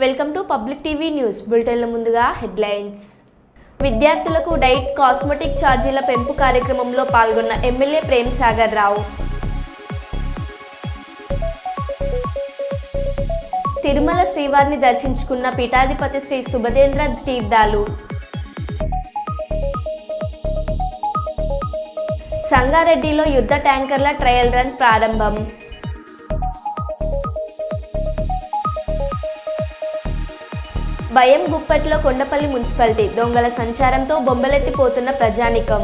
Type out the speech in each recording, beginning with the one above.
Welcome to public TV news బులెటిన్ల ముందుగా headlines. విద్యార్థులకు డైట్ కాస్మెటిక్ ఛార్జీల పెంపు కార్యక్రమంలో పాల్గొన్న ఎమ్మెల్యే ప్రేమ్ సాగర్ రావు. తిరుమల శ్రీవారిని దర్శించుకున్న పీఠాధిపతి శ్రీ సుభదేంద్ర తీర్థాలు. సంగారెడ్డిలో యుద్ధ ట్యాంకర్ల ట్రయల్ రన్ ప్రారంభం. భయం గుప్పట్లో కొండపల్లి మున్సిపాలిటీ దొంగల సంచారంతో బొంబలెత్తిపోతున్న ప్రజానికం.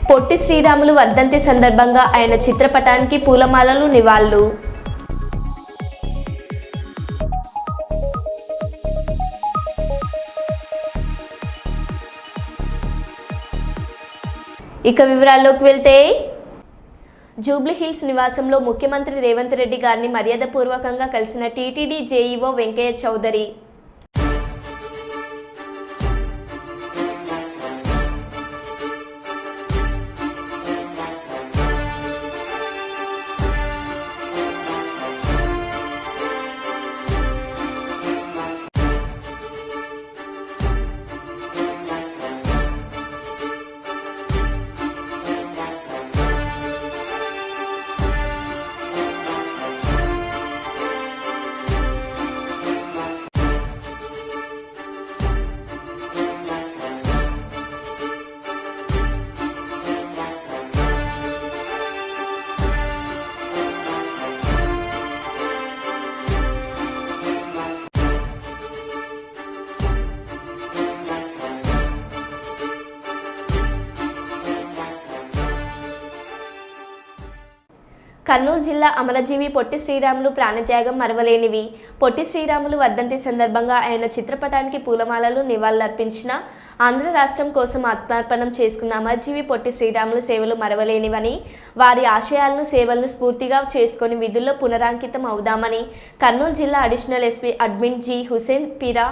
పొట్టి శ్రీరాములు వర్ధంతి సందర్భంగా ఆయన చిత్రపటానికి పూలమాలలు నివాళులు. ఇక వివరాల్లోకి వెళ్తే, జూబ్లీహిల్స్ నివాసంలో ముఖ్యమంత్రి రేవంత్ రెడ్డి గారిని మర్యాదపూర్వకంగా కలిసిన టీటీడీ జేఈఓ వెంకయ్య చౌదరి. కర్నూలు జిల్లా అమరజీవి పొట్టి శ్రీరాములు ప్రాణత్యాగం మరవలేనివి. పొట్టి శ్రీరాములు వర్ధంతి సందర్భంగా ఆయన చిత్రపటానికి పూలమాలలు నివాళులర్పించిన ఆంధ్ర రాష్ట్రం కోసం ఆత్మార్పణం చేసుకున్న అమరజీవి పొట్టి శ్రీరాములు సేవలు మరవలేనివని, వారి ఆశయాలను సేవలను స్ఫూర్తిగా చేసుకొని విధుల్లో పునరాంకితం అవుదామని కర్నూలు జిల్లా additional SP admin G Hussain Peera,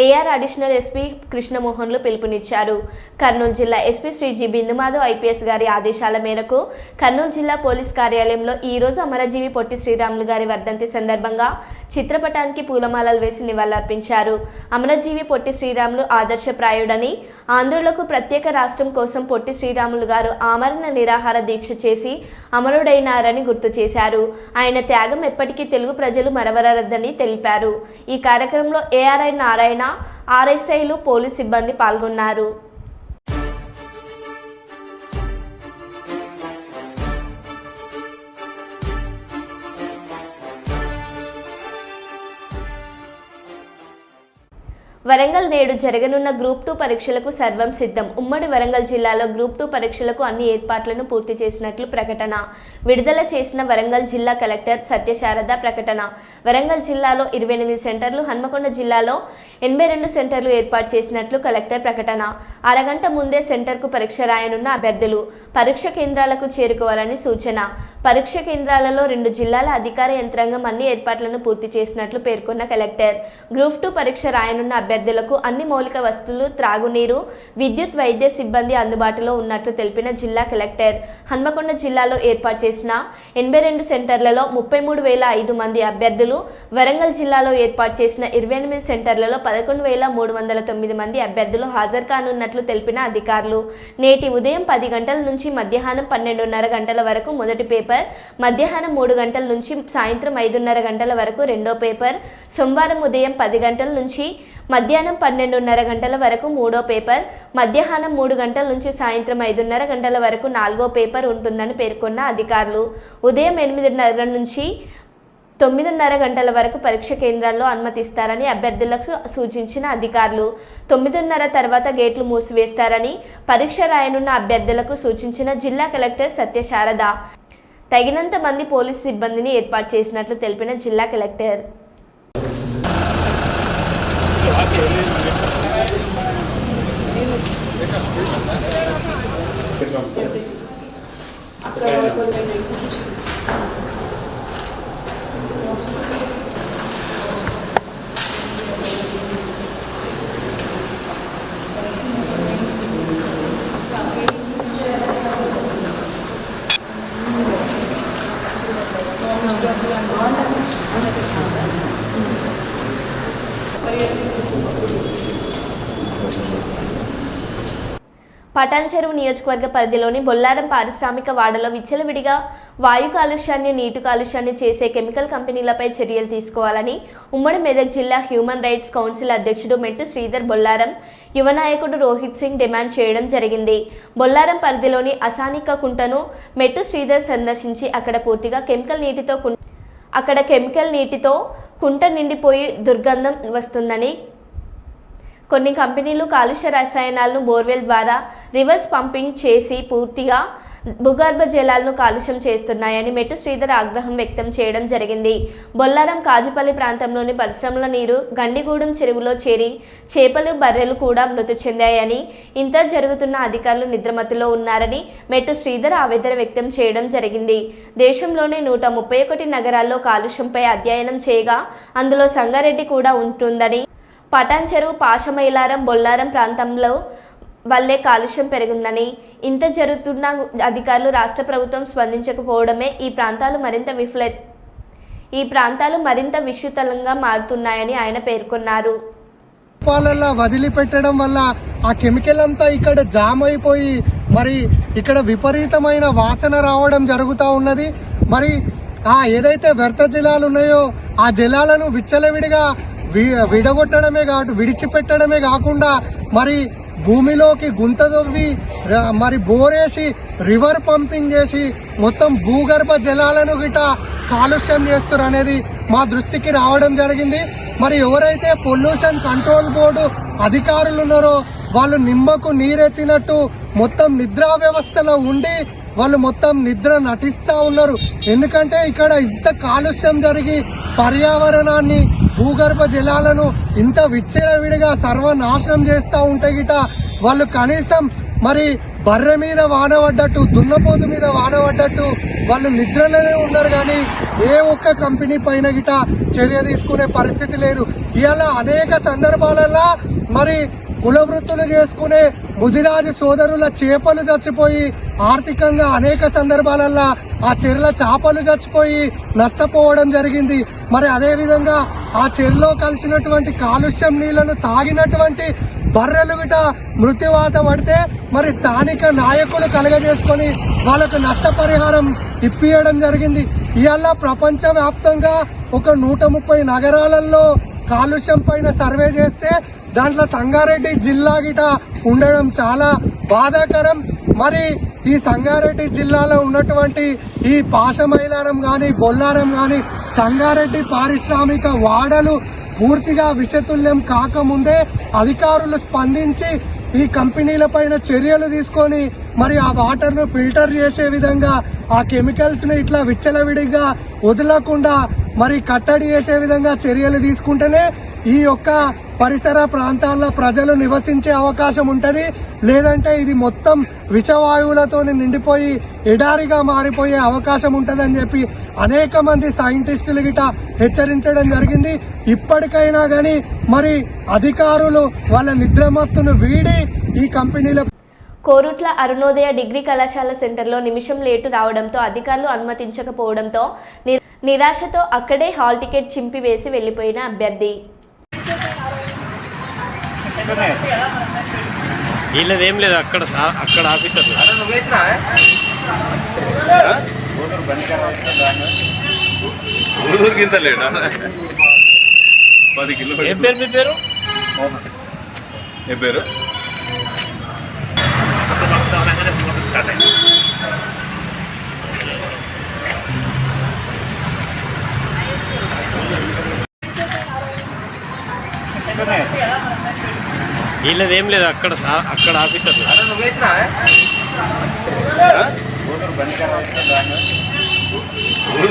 AR additional SP కృష్ణమోహన్లు పిలుపునిచ్చారు. కర్నూలు జిల్లా SP Shri G Bindumadhav IPS గారి ఆదేశాల మేరకు కర్నూలు జిల్లా పోలీస్ కార్యాలయంలో ఈరోజు అమరజీవి పొట్టి శ్రీరాములు గారి వర్ధంతి సందర్భంగా చిత్రపటానికి పూలమాలలు వేసి నివాళులర్పించారు. అమరజీవి పొట్టి శ్రీరాములు ఆదర్శప్రాయుడని, ఆంధ్రులకు ప్రత్యేక రాష్ట్రం కోసం పొట్టి శ్రీరాములు గారు ఆమరణ నిరాహార దీక్ష చేసి అమరుడైనారని గుర్తు చేశారు. ఆయన త్యాగం ఎప్పటికీ తెలుగు ప్రజలు మరవరదని తెలిపారు. ఈ కార్యక్రమంలో ఏఆర్ఐ నారాయణ, ఆర్ఎస్ఐలు, పోలీస్ సిబ్బంది పాల్గొన్నారు. వరంగల్ నేడు జరగనున్న గ్రూప్ 2 పరీక్షలకు సర్వం సిద్ధం. ఉమ్మడి వరంగల్ జిల్లాలో గ్రూప్ 2 పరీక్షలకు అన్ని ఏర్పాట్లను పూర్తి చేసినట్లు ప్రకటన విడుదల చేసిన వరంగల్ జిల్లా కలెక్టర్ సత్యశారద ప్రకటన. వరంగల్ జిల్లాలో 28 సెంటర్లు, హన్మకొండ జిల్లాలో 82 సెంటర్లు ఏర్పాటు చేసినట్లు కలెక్టర్ ప్రకటన. అరగంట ముందే సెంటర్కు పరీక్ష రాయనున్న అభ్యర్థులు పరీక్ష కేంద్రాలకు చేరుకోవాలని సూచన. పరీక్ష కేంద్రాలలో 2 జిల్లాల అధికార యంత్రాంగం అన్ని ఏర్పాట్లను పూర్తి చేసినట్లు పేర్కొన్న కలెక్టర్. గ్రూప్ 2 పరీక్ష రాయనున్న అభ్యర్థులకు అన్ని మౌలిక వస్తువులు, త్రాగునీరు, విద్యుత్, వైద్య సిబ్బంది అందుబాటులో ఉన్నట్లు తెలిపిన జిల్లా కలెక్టర్. హన్మకొండ జిల్లాలో ఏర్పాటు చేసిన 82 సెంటర్లలో 33,005 మంది అభ్యర్థులు, వరంగల్ జిల్లాలో ఏర్పాటు చేసిన 28 సెంటర్లలో 11,309 మంది అభ్యర్థులు హాజరు కానున్నట్లు తెలిపిన అధికారులు. నేటి ఉదయం 10 గంటల నుంచి మధ్యాహ్నం 12:30 గంటల వరకు మొదటి పేపర్, మధ్యాహ్నం 3 గంటల నుంచి సాయంత్రం 5:30 గంటల వరకు రెండో పేపర్, సోమవారం ఉదయం 10 గంటల నుంచి మధ్యాహ్నం 12:30 గంటల వరకు మూడో పేపర్, మధ్యాహ్నం 3 గంటల నుంచి సాయంత్రం 5:30 గంటల వరకు నాలుగో పేపర్ ఉంటుందని పేర్కొన్న అధికారులు. ఉదయం 8:30 నుంచి 9:30 గంటల వరకు పరీక్ష కేంద్రాల్లో అనుమతిస్తారని అభ్యర్థులకు సూచించిన అధికారులు. 9:30 తర్వాత గేట్లు మూసివేస్తారని పరీక్ష రాయనున్న అభ్యర్థులకు సూచించిన జిల్లా కలెక్టర్ సత్యశారద. తగినంత మంది పోలీసు సిబ్బందిని ఏర్పాటు చేసినట్లు తెలిపిన జిల్లా కలెక్టర్. పటాన్ చెరువు నియోజకవర్గ పరిధిలోని బొల్లారం పారిశ్రామిక వాడలో విచ్చలవిడిగా వాయు కాలుష్యాన్ని, నీటి కాలుష్యాన్ని చేసే కెమికల్ కంపెనీలపై చర్యలు తీసుకోవాలని ఉమ్మడి మెదక్ జిల్లా హ్యూమన్ రైట్స్ కౌన్సిల్ అధ్యక్షుడు మెట్టు శ్రీధర్ బొల్లారం యువ నాయకుడు రోహిత్ సింగ్ డిమాండ్ చేయడం జరిగింది. బొల్లారం పరిధిలోని అసానిక కుంటను మెట్టు శ్రీధర్ సందర్శించి అక్కడ కెమికల్ నీటితో కుంట నిండిపోయి దుర్గంధం వస్తుందని, కొన్ని కంపెనీలు కాలుష్య రసాయనాలను బోర్వెల్ ద్వారా రివర్స్ పంపింగ్ చేసి పూర్తిగా భూగర్భ జలాలను కాలుష్యం చేస్తున్నాయని మెట్టు శ్రీధర్ ఆగ్రహం వ్యక్తం చేయడం జరిగింది. బొల్లారం కాజుపల్లి ప్రాంతంలోని పరిశ్రమల నీరు గండిగూడెం చెరువులో చేరి చేపలు, బర్రెలు కూడా మృతి చెందాయని, ఇంత జరుగుతున్న అధికారులు నిద్రమత్తులో ఉన్నారని మెట్టు శ్రీధర్ ఆవేదన వ్యక్తం చేయడం జరిగింది. దేశంలోనే 131 నగరాల్లో కాలుష్యంపై అధ్యయనం చేయగా అందులో సంగారెడ్డి కూడా ఉంటుందని, పటాన్ చెరువు, పాషమైలారం, బొల్లారం ప్రాంతంలో వల్లే కాలుష్యం పెరిగిందని, ఇంత జరుగుతున్న అధికారులు, రాష్ట్ర ప్రభుత్వం స్పందించకపోవడమే ఈ ప్రాంతాలు మరింత విషతులంగా మారుతున్నాయని ఆయన పేర్కొన్నారు. వదిలిపెట్టడం వల్ల ఆ కెమికల్ అంతా ఇక్కడ జామ్ అయిపోయి మరి ఇక్కడ విపరీతమైన వాసన రావడం జరుగుతూ ఉన్నది. మరి ఏదైతే వ్యర్థ జలాలు ఉన్నాయో ఆ జలాలను విచ్చలవిడిగా విడగొట్టడమే విడిచిపెట్టడమే కాకుండా మరి భూమిలోకి గుంత దొవ్వి మరి బోరేసి రివర్ పంపింగ్ చేసి మొత్తం భూగర్భ జలాలను గిట కాలుష్యం చేస్తారు అనేది మా దృష్టికి రావడం జరిగింది. మరి ఎవరైతే పొల్యూషన్ కంట్రోల్ బోర్డు అధికారులు ఉన్నారో వాళ్ళు నిమ్మకు నీరెత్తినట్టు మొత్తం నిద్రా వ్యవస్థలో ఉండి వాళ్ళు మొత్తం నిద్ర నటిస్తా ఉన్నారు. ఎందుకంటే ఇక్కడ ఇంత కాలుష్యం జరిగి పర్యావరణాన్ని, భూగర్భ జలాలను ఇంత విచ్చలవిడిగా సర్వనాశనం చేస్తూ ఉంటే గిట వాళ్ళు కనీసం మరి బర్రె మీద వానబడ్డట్టు, దున్నపోతు మీద వానబడ్డట్టు వాళ్ళు నిద్రలోనే ఉన్నారు. కానీ ఏ ఒక్క కంపెనీ పైన గిట చర్య తీసుకునే పరిస్థితి లేదు. ఇవాళ అనేక సందర్భాలలో మరి కుల వృత్తులు చేసుకునే ముదిరాజు సోదరుల చేపలు చచ్చిపోయి ఆర్థికంగా అనేక సందర్భాలలో ఆ చెరువుల చేపలు చచ్చిపోయి నష్టపోవడం జరిగింది. మరి అదే విధంగా ఆ చెరువులో కలిసినటువంటి కాలుష్యం నీళ్లను తాగినటువంటి బర్రెలు గిట మృత్యువాత పడితే మరి స్థానిక నాయకులు కలగజేసుకొని వాళ్ళకు నష్టపరిహారం ఇప్పియడం జరిగింది. ఇవాళ ప్రపంచ వ్యాప్తంగా ఒక 130 నగరాలలో కాలుష్యం పైన సర్వే చేస్తే దాంట్లో సంగారెడ్డి జిల్లా గిట ఉండడం చాలా బాధాకరం. మరి ఈ సంగారెడ్డి జిల్లాలో ఉన్నటువంటి ఈ పాషమైలారం గాని, బొల్లారం గాని, సంగారెడ్డి పారిశ్రామిక వాడలు పూర్తిగా విషతుల్యం కాకముందే అధికారులు స్పందించి ఈ కంపెనీల పైన చర్యలు తీసుకొని మరి ఆ వాటర్ ను ఫిల్టర్ చేసే విధంగా, ఆ కెమికల్స్ ను ఇట్లా విచ్చలవిడిగా వదలకుండా మరి కట్టడి చేసే విధంగా చర్యలు తీసుకుంటేనే ఈ యొక్క పరిసర ప్రాంతాల్లో ప్రజలు నివసించే అవకాశం ఉంటది. లేదంటే ఇది మొత్తం విషవాయువులతో నిండిపోయి ఎడారిగా మారిపోయే అవకాశం ఉంటదని చెప్పి అనేక మంది సైంటిస్టులు గిట హెచ్చరించడం జరిగింది. ఇప్పటికైనా గాని మరి అధికారులు వాళ్ళ నిద్రమత్తును వీడి ఈ కంపెనీల కోరుట్ల అరుణోదయ డిగ్రీ కళాశాల సెంటర్లో నిమిషం లేటు రావడంతో అధికారులు అనుమతించకపోవడంతో నిరాశతో అక్కడే హాల్ టికెట్ చింపివేసి వెళ్లిపోయిన అభ్యర్థి. వీళ్ళదేం లేదు, అక్కడ ఆఫీసర్ ఊరికి ఇంత లేడా? 10 కిలోమీటర్లు. ఏం పేరు మీ పేరు? ఏ పేరు? స్టార్ట్ అయింది. వీళ్ళదేం లేదు, అక్కడ ఆఫీసర్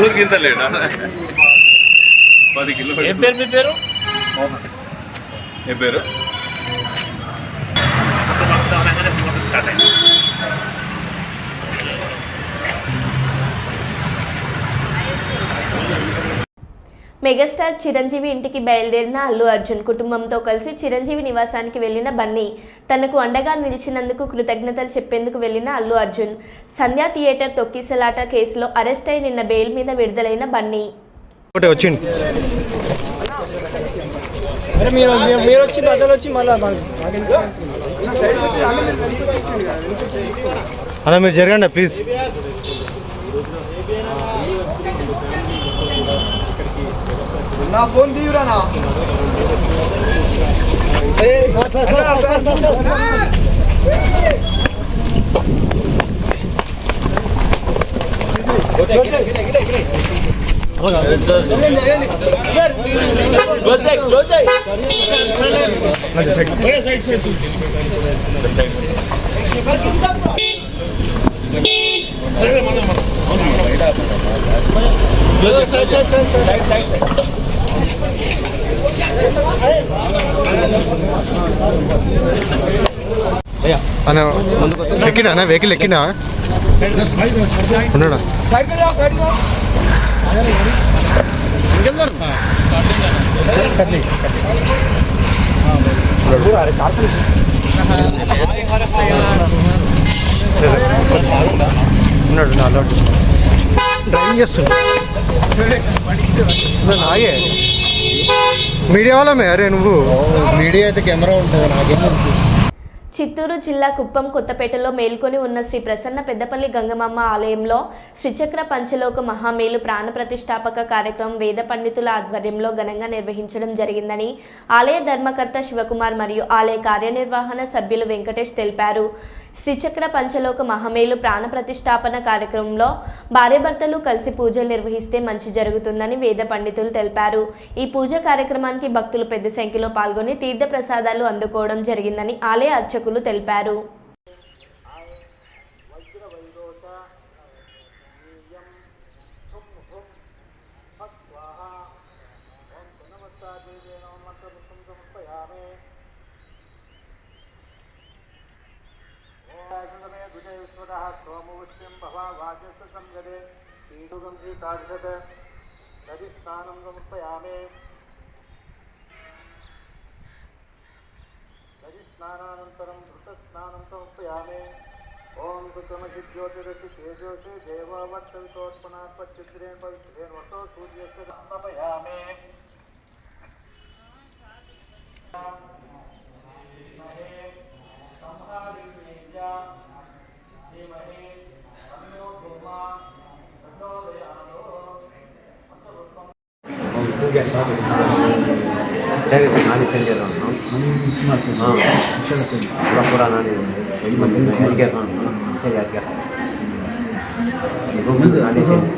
ఊరికి ఇంత లేడా? 10 కిలోమీటర్లు. ఏం పేరు మీ పేరు? ఏ పేరు? స్టార్ట్ అయింది. మెగాస్టార్ చిరంజీవి ఇంటికి బయలుదేరిన అల్లు అర్జున్ కుటుంబంతో కలిసి చిరంజీవి నివాసానికి వెళ్లిన బన్నీ, తనకు అండగా నిలిచినందుకు కృతజ్ఞతలు చెప్పేందుకు వెళ్లిన అల్లు అర్జున్, సంధ్యా థియేటర్ తొక్కిసలాట కేసులో అరెస్ట్ అయి నిన్న బెయిల్ మీద విడుదలైన బన్నీ. అన్న మీరు జరగండి ప్లీజ్. నా ఫోన్ తీయరానా? అన్న ఎక్కినా అన్న వెహికల్ ఎక్కినా ఉన్నాడా? ఉన్నాడు డ్రైవింగ్ చేస్తున్నా. నాగే మీడియా వాళ్ళమే. అరే నువ్వు మీడియా అయితే కెమెరా ఉంటుంది నాకేమో. చిత్తూరు జిల్లా కుప్పం కొత్తపేటలో మేల్కొని ఉన్న శ్రీ ప్రసన్న పెద్దపల్లి గంగమాంబ ఆలయంలో శ్రీచక్ర పంచలోక మహామేలు ప్రాణ ప్రతిష్టాపక కార్యక్రమం వేద పండితుల ఆధ్వర్యంలో ఘనంగా నిర్వహించడం జరిగిందని ఆలయ ధర్మకర్త శివకుమార్ మరియు ఆలయ కార్యనిర్వహణ సభ్యులు వెంకటేష్ తెలిపారు. శ్రీచక్ర పంచలోక మహామేలు ప్రాణ ప్రతిష్టాపన కార్యక్రమంలో భార్యాభర్తలు కలిసి పూజలు నిర్వహిస్తే మంచి జరుగుతుందని వేద పండితులు తెలిపారు. ఈ పూజ కార్యక్రమానికి భక్తులు పెద్ద సంఖ్యలో పాల్గొని తీర్థ ప్రసాదాలు అందుకోవడం జరిగిందని ఆలయ అర్చకులు తెలిపారు. స్నానానంతరం ధృతస్నానం సమర్పయామి. ఓం సుతమజిజ్యోతిరసి తేజోషే దేవవర్తవితోత్పన్నాత్మచిద్రేణ పవిత్రేణ వసో సూర్యస్య సమర్పయామి. ಸರಿ ನಾಳೆ ಸಂಜೆ ಪೂರ ನಾಳೆ ಯಾರಿಗೆ ಸರಿ ಯಾರಿಗೆ ನಾಳೆ ಸಂಜೆ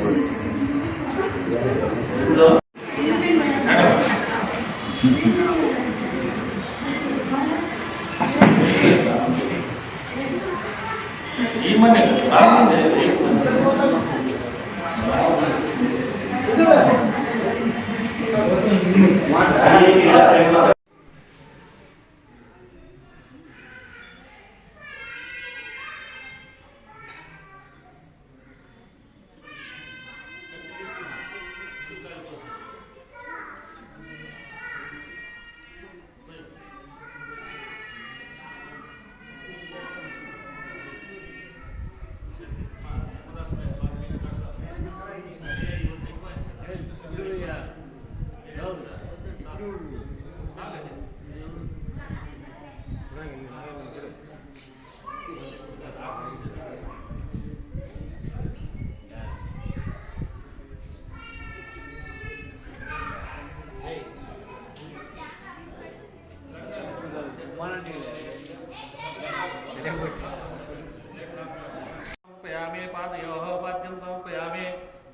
समर्पयामि पादयोः पाद्यं समर्पयामि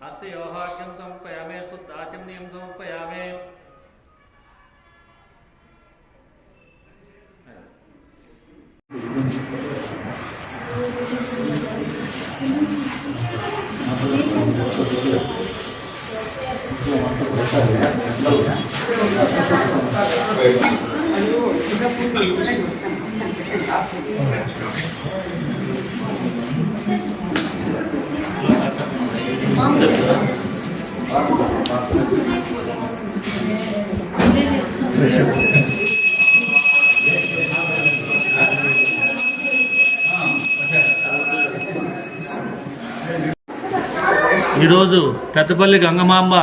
हस्तयोः अर्घ्यं समर्पयामि शुद्धाचमनीयं समर्पयामि. ఈరోజు పెద్దపల్లి గంగమాంబ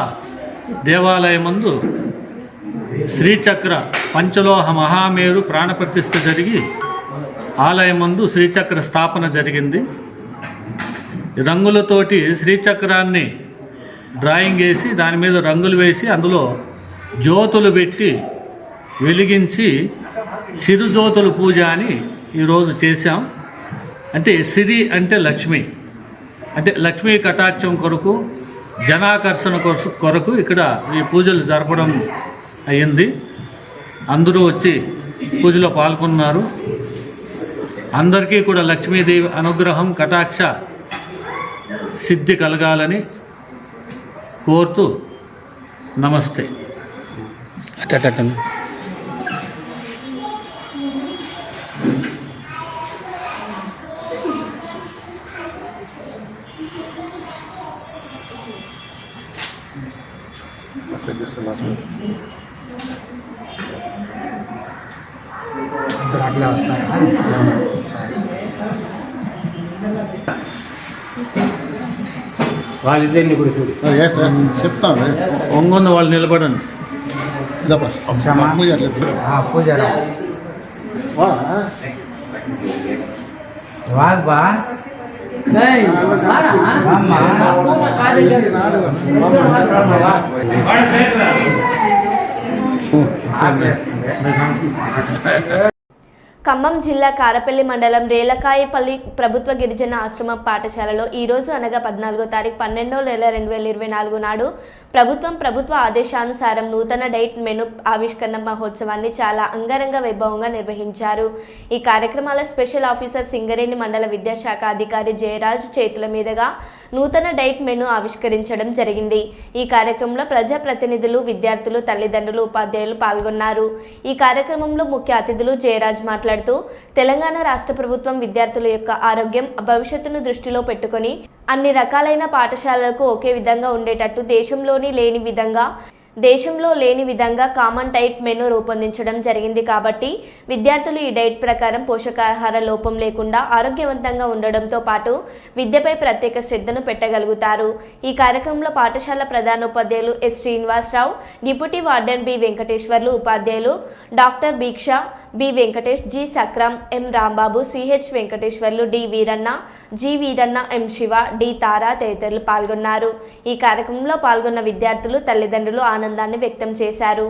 దేవాలయమందు శ్రీచక్ర పంచలోహ మహామేరు ప్రాణప్రతిష్ఠ జరిగి ఆలయం ముందు శ్రీచక్ర స్థాపన జరిగింది. రంగులతోటి శ్రీచక్రాన్ని డ్రాయింగ్ వేసి దాని మీద రంగులు వేసి అందులో జ్యోతులు పెట్టి వెలిగించి చిరుజ్యోతుల పూజ అని ఈరోజు చేశాం. అంటే సిరి అంటే లక్ష్మి, అంటే లక్ష్మీ కటాక్షం కొరకు, జనాకర్షణ కొరకు ఇక్కడ ఈ పూజలు జరపడం అయ్యింది. అందరూ వచ్చి పూజలో పాల్గొన్నారు. అందరికీ కూడా లక్ష్మీదేవి అనుగ్రహం కటాక్ష సిద్ధి కలగాలని కోరుతూ నమస్తే. వాళ్ళిద్దరిని కూడా చూడు. చెప్తాను ఒంగొంద వాళ్ళు నిలబడండి. వాగ్బా ఖమ్మం జిల్లా కారపల్లి మండలం రేలకాయపల్లి ప్రభుత్వ గిరిజన ఆశ్రమ పాఠశాలలో ఈరోజు అనగా 14వ తారీఖు 12వ నెల 2024 నాడు ప్రభుత్వ ఆదేశానుసారం నూతన డైట్ మెను ఆవిష్కరణ మహోత్సవాన్ని చాలా అంగరంగ వైభవంగా నిర్వహించారు. ఈ కార్యక్రమాల స్పెషల్ ఆఫీసర్ సింగరేణి మండల విద్యాశాఖ అధికారి జయరాజు చేతుల మీదుగా నూతన డైట్ మెను ఆవిష్కరించడం జరిగింది. ఈ కార్యక్రమంలో ప్రజాప్రతినిధులు, విద్యార్థులు, తల్లిదండ్రులు, ఉపాధ్యాయులు పాల్గొన్నారు. ఈ కార్యక్రమంలో ముఖ్య అతిథులు జయరాజ్ మాట్లాడుతూ తెలంగాణ రాష్ట్ర ప్రభుత్వం విద్యార్థుల యొక్క ఆరోగ్యం, భవిష్యత్తును దృష్టిలో పెట్టుకొని అన్ని రకాలైన పాఠశాలలకు ఒకే విధంగా ఉండేటట్టు దేశంలో లేని విధంగా కామన్ డైట్ మెను రూపొందించడం జరిగింది. కాబట్టి విద్యార్థులు ఈ డైట్ ప్రకారం పోషకాహార లోపం లేకుండా ఆరోగ్యవంతంగా ఉండడంతో పాటు విద్యపై ప్రత్యేక శ్రద్ధను పెట్టగలుగుతారు. ఈ కార్యక్రమంలో పాఠశాల ప్రధానోపాధ్యాయులు S Srinivasarao, deputy warden B Venkateswarlu, ఉపాధ్యాయులు doctor Bhiksha, B Venkatesh, G Sakram, M Rambabu, CH Venkateswarlu, D Veeranna, G Veeranna, M Shiva, D Tara తదితరులు పాల్గొన్నారు. ఈ కార్యక్రమంలో పాల్గొన్న విద్యార్థులు, తల్లిదండ్రులు ఆనందాన్ని వ్యక్తం చేశారు.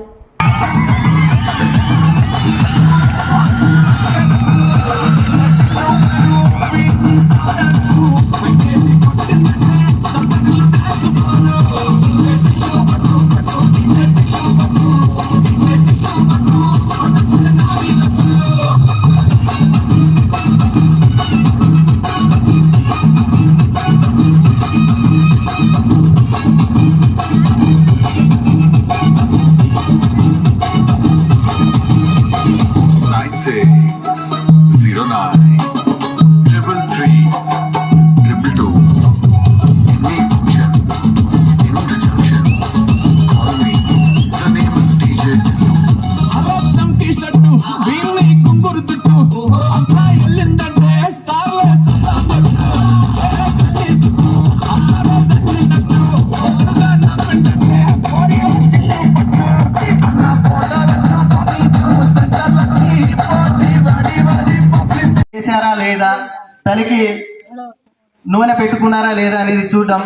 లేదా తలకి నూనె పెట్టుకున్నారా లేదా అనేది చూడడం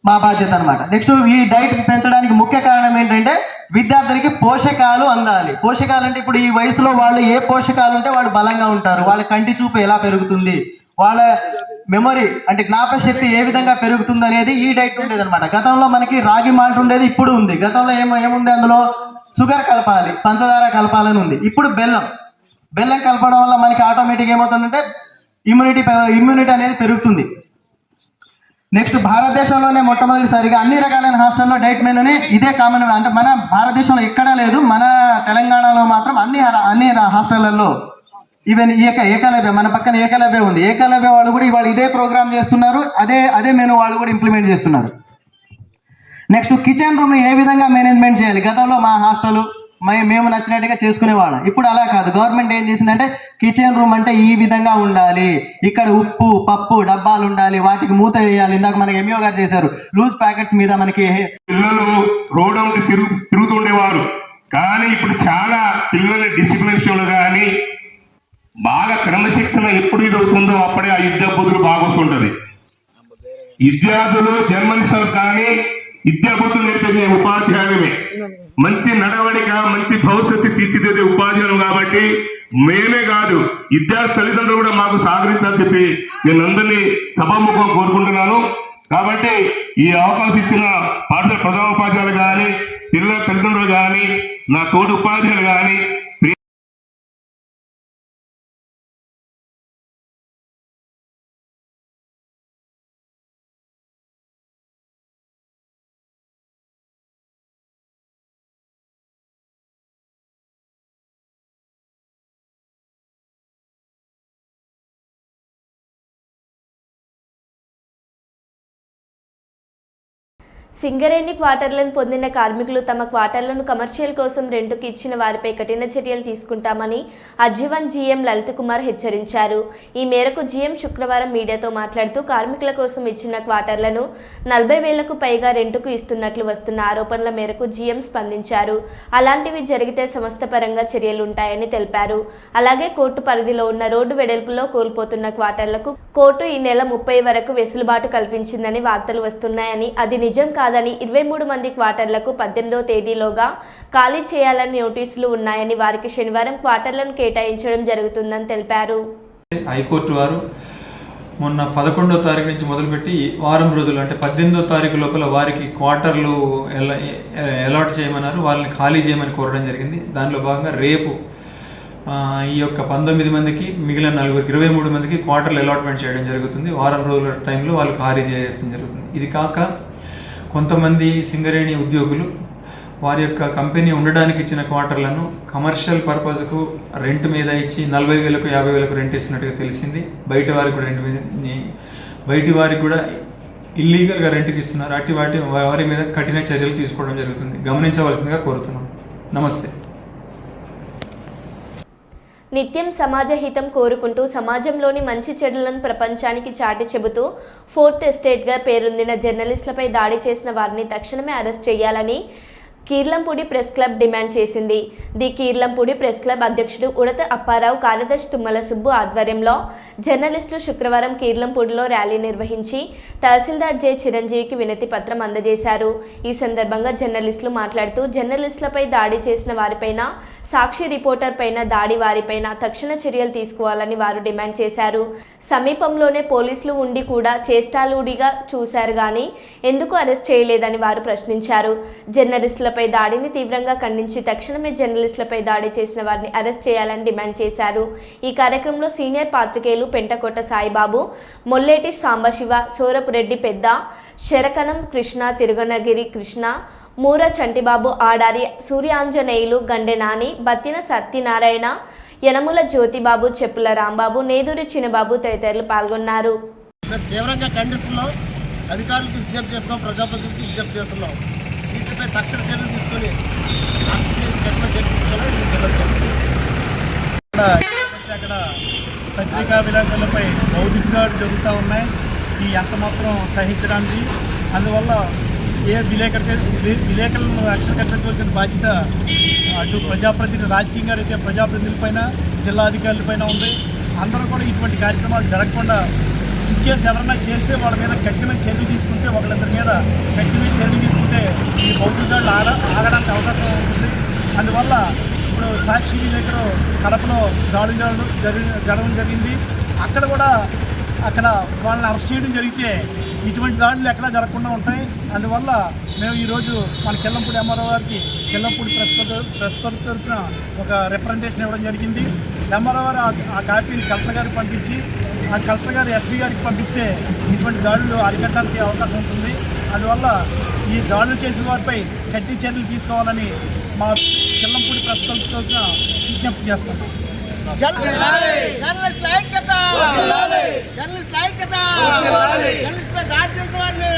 మా బాధ్యత అన్నమాట. నెక్స్ట్ ఈ డైట్ పెంచడానికి ముఖ్య కారణం ఏంటంటే విద్యార్థులకి పోషకాలు అందాలి. పోషకాలు అంటే ఇప్పుడు ఈ వయసులో వాళ్ళు ఏ పోషకాలు ఉంటే వాళ్ళు బలంగా ఉంటారు, వాళ్ళ కంటి చూపు ఎలా పెరుగుతుంది, వాళ్ళ మెమొరీ అంటే జ్ఞాపశక్తి ఏ విధంగా పెరుగుతుంది అనేది ఈ డైట్ ఉండేది అనమాట. గతంలో మనకి రాగి మాల్ట్ ఉండేది, ఇప్పుడు ఉంది. గతంలో ఏముంది, అందులో షుగర్ కలపాలి, పంచదార కలపాలని ఉంది. ఇప్పుడు బెల్లం కలపడం వల్ల మనకి ఆటోమేటిక్ ఏమవుతుందంటే ఇమ్యూనిటీ అనేది పెరుగుతుంది. నెక్స్ట్ భారతదేశంలోనే మొట్టమొదటిసారిగా అన్ని రకాలైన హాస్టల్లో డైట్ మెనూని ఇదే కామన్, అంటే మన భారతదేశంలో ఎక్కడా లేదు, మన తెలంగాణలో మాత్రం అన్ని హాస్టళ్లలో ఈవెన్ ఏకలవ్య మన పక్కన ఏకలవ్య ఉంది. ఏకలవ్య వాళ్ళు కూడా ఇవాళ ఇదే ప్రోగ్రామ్ చేస్తున్నారు, అదే మెనూ వాళ్ళు కూడా ఇంప్లిమెంట్ చేస్తున్నారు. నెక్స్ట్ కిచెన్ రూమ్ ఏ విధంగా మేనేజ్మెంట్ చేయాలి. గతంలో మా హాస్టల్ మేము నచ్చినట్టుగా చేసుకునేవాళ్ళం. ఇప్పుడు అలా కాదు. గవర్నమెంట్ ఏం చేసిందంటే కిచెన్ రూమ్ అంటే ఈ విధంగా ఉండాలి, ఇక్కడ ఉప్పు పప్పు డబ్బాలు ఉండాలి, వాటికి మూత వేయాలి. ఇందాక మనకి ఎంఈఓ గారు చేశారు, లూజ్ ప్యాకెట్స్ మీద మనకి పిల్లలు రోడ్ తిరుగుతుండేవారు. కానీ ఇప్పుడు చాలా పిల్లల డిసిప్లిన్ విషయంలో కానీ బాగా క్రమశిక్షణ ఎప్పుడు ఇది అవుతుందో అప్పుడే ఆ విద్యా బుద్ధులు బాగా వస్తుంటది. విద్యార్థులు జన్మనిస్తారు కానీ విద్యా బుద్ధులు నేర్పేది ఉపాధ్యాయులమే. మంచి నడవడిక మంచి భవిష్యత్తు తీర్చిదిద్దే ఉపాధ్యాయులు కాబట్టి మేమే కాదు విద్యార్థి తల్లిదండ్రులు కూడా మాకు సహకరించాలని చెప్పి నేను అందరినీ సభాముఖం కోరుకుంటున్నాను. కాబట్టి ఈ అవకాశం ఇచ్చిన పాఠశాల ప్రధాన ఉపాధ్యాయులు కానీ పిల్లల తల్లిదండ్రులు కానీ నా తోటి ఉపాధ్యాయులు కానీ సింగరేణి క్వార్టర్లను పొందిన కార్మికులు తమ క్వార్టర్లను కమర్షియల్ కోసం రెంటుకు ఇచ్చిన వారిపై కఠిన చర్యలు తీసుకుంటామని అజ్జీవన్ జీఎం లలిత్ కుమార్ హెచ్చరించారు. ఈ మేరకు జీఎం శుక్రవారం మీడియాతో మాట్లాడుతూ కార్మికుల కోసం ఇచ్చిన క్వార్టర్లను 40,000కు పైగా రెంటుకు ఇస్తున్నట్లు వస్తున్న ఆరోపణల మేరకు జీఎం స్పందించారు. అలాంటివి జరిగితే సంస్థ పరంగా చర్యలుంటాయని తెలిపారు. అలాగే కోర్టు పరిధిలో ఉన్న రోడ్డు వెడల్పులో కోల్పోతున్న క్వార్టర్లకు కోర్టు ఈ నెల 30 వరకు వెసులుబాటు కల్పించిందని వార్తలు వస్తున్నాయని, అది నిజం కాదని 23 మంది క్వార్టర్లకు 18వ తేదీలోగా ఖాళీ చేయాలని నోటీసులు ఉన్నాయని, వారికి శనివారం క్వార్టర్లను కేటాయించడం జరుగుతుందని తెలిపారు. హైకోర్టు వారు మొన్న 11వ తారీఖు నుంచి మొదలుపెట్టి వారం రోజులు అంటే 18వ తారీఖు లోపల వారికి క్వార్టర్లు అలాట్ చేయమన్నారు. వాళ్ళని ఖాళీ చేయమని కోరడం జరిగింది. దానిలో భాగంగా రేపు ఈ యొక్క 19 మందికి మిగిలిన 23 మందికి క్వార్టర్లు అలాట్మెంట్ చేయడం జరుగుతుంది. వారం రోజుల టైంలో వాళ్ళు ఖాళీ చేసేయడం జరుగుతుంది. ఇది కాక కొంతమంది సింగరేణి ఉద్యోగులు వారి యొక్క కంపెనీ ఉండడానికి ఇచ్చిన క్వార్టర్లను కమర్షియల్ పర్పస్కు రెంట్ మీద ఇచ్చి 40,000కు 50,000కు రెంట్ ఇస్తున్నట్టుగా తెలిసింది. బయట వారికి కూడా ఇల్లీగల్గా రెంట్కి ఇస్తున్నారు. వారి మీద కఠిన చర్యలు తీసుకోవడం జరుగుతుంది. గమనించవలసిందిగా కోరుతున్నాం. నమస్తే. నిత్యం సమాజ హితం కోరుకుంటూ సమాజంలోని మంచి చెడులను ప్రపంచానికి చాటి చెబుతూ 4th ఎస్టేట్గా పేరొందిన జర్నలిస్టులపై దాడి చేసిన వారిని తక్షణమే అరెస్ట్ చేయాలని కీర్లంపూడి ప్రెస్ క్లబ్ డిమాండ్ చేసింది. ది కీర్లంపూడి ప్రెస్ క్లబ్ అధ్యక్షుడు ఉడత అప్పారావు, కార్యదర్శి తుమ్మల సుబ్బు ఆధ్వర్యంలో జర్నలిస్టులు శుక్రవారం కీర్లంపూడిలో ర్యాలీ నిర్వహించి తహసీల్దార్ జె చిరంజీవికి వినతి పత్రం అందజేశారు. ఈ సందర్భంగా జర్నలిస్టులు మాట్లాడుతూ జర్నలిస్టులపై దాడి చేసిన వారిపైన, సాక్షి రిపోర్టర్ పైన దాడి వారిపైన తక్షణ చర్యలు తీసుకోవాలని వారు డిమాండ్ చేశారు. సమీపంలోనే పోలీసులు ఉండి కూడా చేష్టాలుడిగా చూశారు కానీ ఎందుకు అరెస్ట్ చేయలేదని వారు ప్రశ్నించారు. జర్నలిస్టుల దాడిని తీవ్రంగా ఖండించి తక్షణమే జర్నలిస్టులపై దాడి చేసిన వారిని అరెస్ట్ చేయాలని డిమాండ్ చేశారు. ఈ కార్యక్రమంలో సీనియర్ పాత్రికేయులు పెంటకోట సాయిబాబు, మొల్లేటి సాంబశివ, సోరపురెడ్డి పెద్ద, శరకణం కృష్ణ, తిరుగనగిరి కృష్ణ, మూర చంటిబాబు, ఆడారి సూర్యాంజనేయులు, గండె నాని, బత్తిన సత్యనారాయణ, యనముల జ్యోతిబాబు, చెప్పుల రాంబాబు, నేదూరి చిన్నబాబు తదితరులు పాల్గొన్నారు. తీవ్రంగా ఖండిస్తున్నాం. అధికారులకు విజ్ఞప్తి చేస్తున్నాం, ప్రజాప్రతినిధులకు విజ్ఞప్తి చేస్తున్నాం. వీటిపై తక్షణ చర్యలు తీసుకొని అక్కడ పత్రికా విలేకరులపై భౌతిక దాడులు జరుగుతూ ఉన్నాయి. ఈ ఎంత మాత్రం సహించడానికి, అందువల్ల ఏ విలేకరులను రక్షణ కల్పించవలసిన బాధ్యత అటు ప్రజాప్రతినిధి, రాజకీయంగా అయితే ప్రజాప్రతినిధులపైన, జిల్లా అధికారులపైన ఉంది. అందరూ కూడా ఇటువంటి కార్యక్రమాలు జరగకుండా ఇన్కేస్ ఎవరన్నా చేస్తే వాళ్ళ మీద కఠినమైన చర్యలు తీసుకుంటే, వాళ్ళందరి మీద కఠినమైన చర్యలు తీసుకుంటే ఈ భౌతిక దాడులు ఆగడానికి అవకాశం ఉంటుంది. అందువల్ల ఇప్పుడు సాక్షి విలేకరు కడపలో దాడులు జరగడం జరిగింది. అక్కడ కూడా వాళ్ళని అరెస్ట్ చేయడం జరిగితే ఇటువంటి దాడులు ఎక్కడా జరగకుండా ఉంటాయి. అందువల్ల మేము ఈరోజు మన కిల్లంపూడి ఎంఆర్ఓ గారికి కిల్లంపూడి ప్రెస్ క్లబ్ తరఫున ఒక రిప్రజెంటేషన్ ఇవ్వడం జరిగింది. ఎంఆర్ఓ గారు ఆ కాపీని కలెక్టర్ గారికి పంపించి, ఆ కలెక్టర్ గారు ఎస్పీ గారికి పంపిస్తే ఇటువంటి దాడులు అరికట్టడానికి అవకాశం ఉంటుంది. అందువల్ల ఈ దాడులు చేసిన వారిపై గట్టి చర్యలు తీసుకోవాలని మా కిల్లంపూడి ప్రెస్ క్లబ్ తరఫున విజ్ఞప్తి చేస్తాం. జర్నలిస్ట్ ఐక్యత, జర్నలిస్ట్ ఐక్యత, జర్నలిస్టుపై దాడి చేసిన వారిని,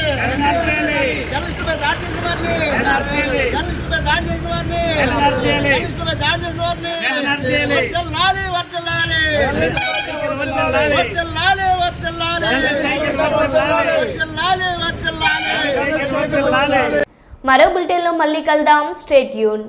జర్నలిస్టుపై దాడి చేసిన వారిని, జర్నలిస్టుపై దాడి చేసిన వారిని, జర్నలిస్టుపై దాడి చేసిన వారిని వర్ధిల్లాలి, వర్ధిల్లాలి, వర్ధిల్లాలి, వర్ధిల్లాలి, వర్ధిల్లాలి. మరో బులెటిన్లో మళ్ళీ కలుద్దాం. Stay tune.